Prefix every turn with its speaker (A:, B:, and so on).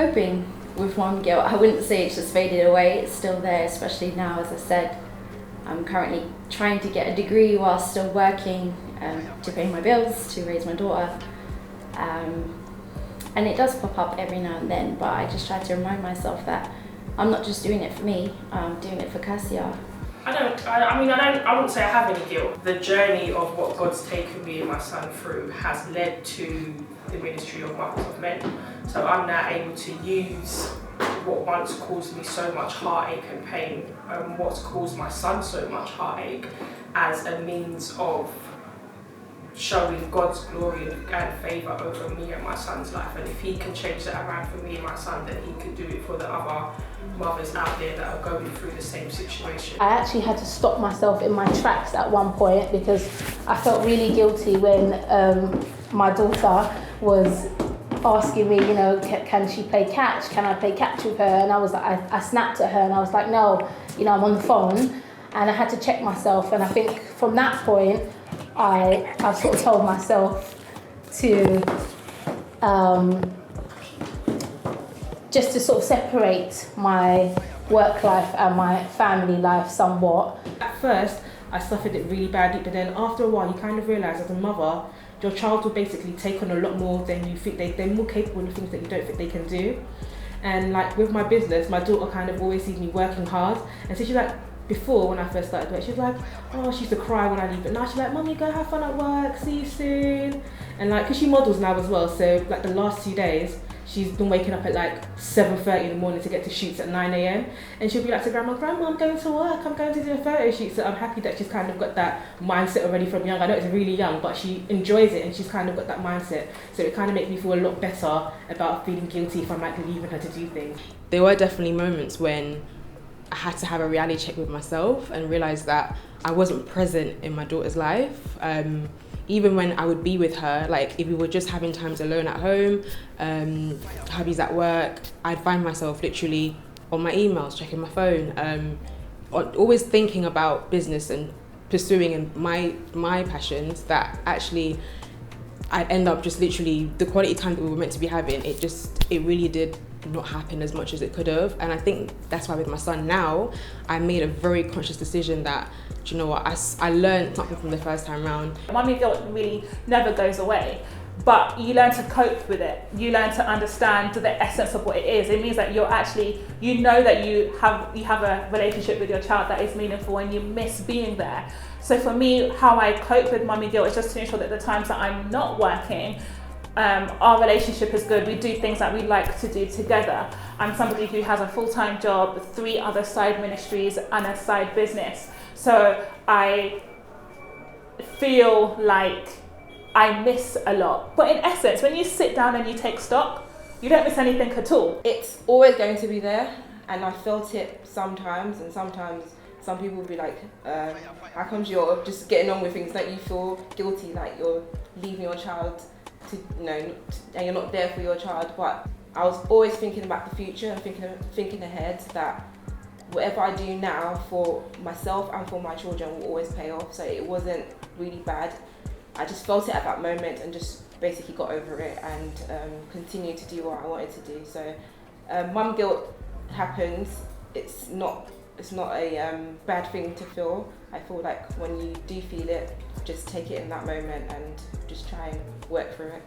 A: coping with mum guilt. I wouldn't say it's just faded away, it's still there, especially now, as I said. I'm currently trying to get a degree while still working to pay my bills, to raise my daughter. And it does pop up every now and then, but I just try to remind myself that I'm not just doing it for me, I'm doing it for Cassia.
B: I wouldn't say I have any guilt. The journey of what God's taken me and my son through has led to the ministry of Mothers of Men. So I'm now able to use what once caused me so much heartache and pain, and what's caused my son so much heartache, as a means of showing God's glory and favour over me and my son's life. And if he can change that around for me and my son, then he can do it for the other mothers out there that are going through the same situation.
C: I actually had to stop myself in my tracks at one point because I felt really guilty when my daughter was asking me, can she play catch? Can I play catch with her? And I was like, I snapped at her and I was like, no, I'm on the phone. And I had to check myself. And I think from that point, I sort of told myself to just to sort of separate my work life and my family life somewhat.
D: At first, I suffered it really badly, but then after a while, you kind of realise as a mother, your child will basically take on a lot more than you think. They're more capable of things that you don't think they can do. And like with my business, my daughter kind of always sees me working hard. And so she's like, before when I first started work, she was like, oh, she used to cry when I leave. But now she's like, Mummy, go have fun at work, see you soon. And like, because she models now as well, so like the last 2 days, she's been waking up at like 7:30 in the morning to get to shoots at 9 a.m. And she'll be like to Grandma, I'm going to work, I'm going to do a photo shoot. So I'm happy that she's kind of got that mindset already from young. I know it's really young, but she enjoys it and she's kind of got that mindset. So it kind of makes me feel a lot better about feeling guilty if I'm like leaving her to do things.
E: There were definitely moments when I had to have a reality check with myself and realise that I wasn't present in my daughter's life. Even when I would be with her, like if we were just having times alone at home, hubby's at work, I'd find myself literally on my emails, checking my phone, always thinking about business and pursuing my passions, that actually I'd end up just literally, the quality time that we were meant to be having, it really did not happen as much as it could have. And I think that's why with my son now, I made a very conscious decision that, do you know what, I learned something from the first time round.
F: Mummy guilt really never goes away, but you learn to cope with it. You learn to understand the essence of what it is. It means that you're actually, that you have a relationship with your child that is meaningful and you miss being there. So for me, how I cope with mummy guilt is just to ensure that the times that I'm not working, our relationship is good. We do things that we like to do together. I'm somebody who has a full-time job, 3 other side ministries and a side business. So I feel like I miss a lot. But in essence, when you sit down and you take stock, you don't miss anything at all.
D: It's always going to be there, and I felt it sometimes, and sometimes some people will be like, how comes you're just getting on with things? Like you feel guilty, like you're leaving your child and you're not there for your child. But I was always thinking about the future and thinking ahead, that whatever I do now for myself and for my children will always pay off. So it wasn't really bad. I just felt it at that moment and just basically got over it and continued to do what I wanted to do. So mum guilt happens. It's not a bad thing to feel. I feel like when you do feel it, just take it in that moment and just try and work through it.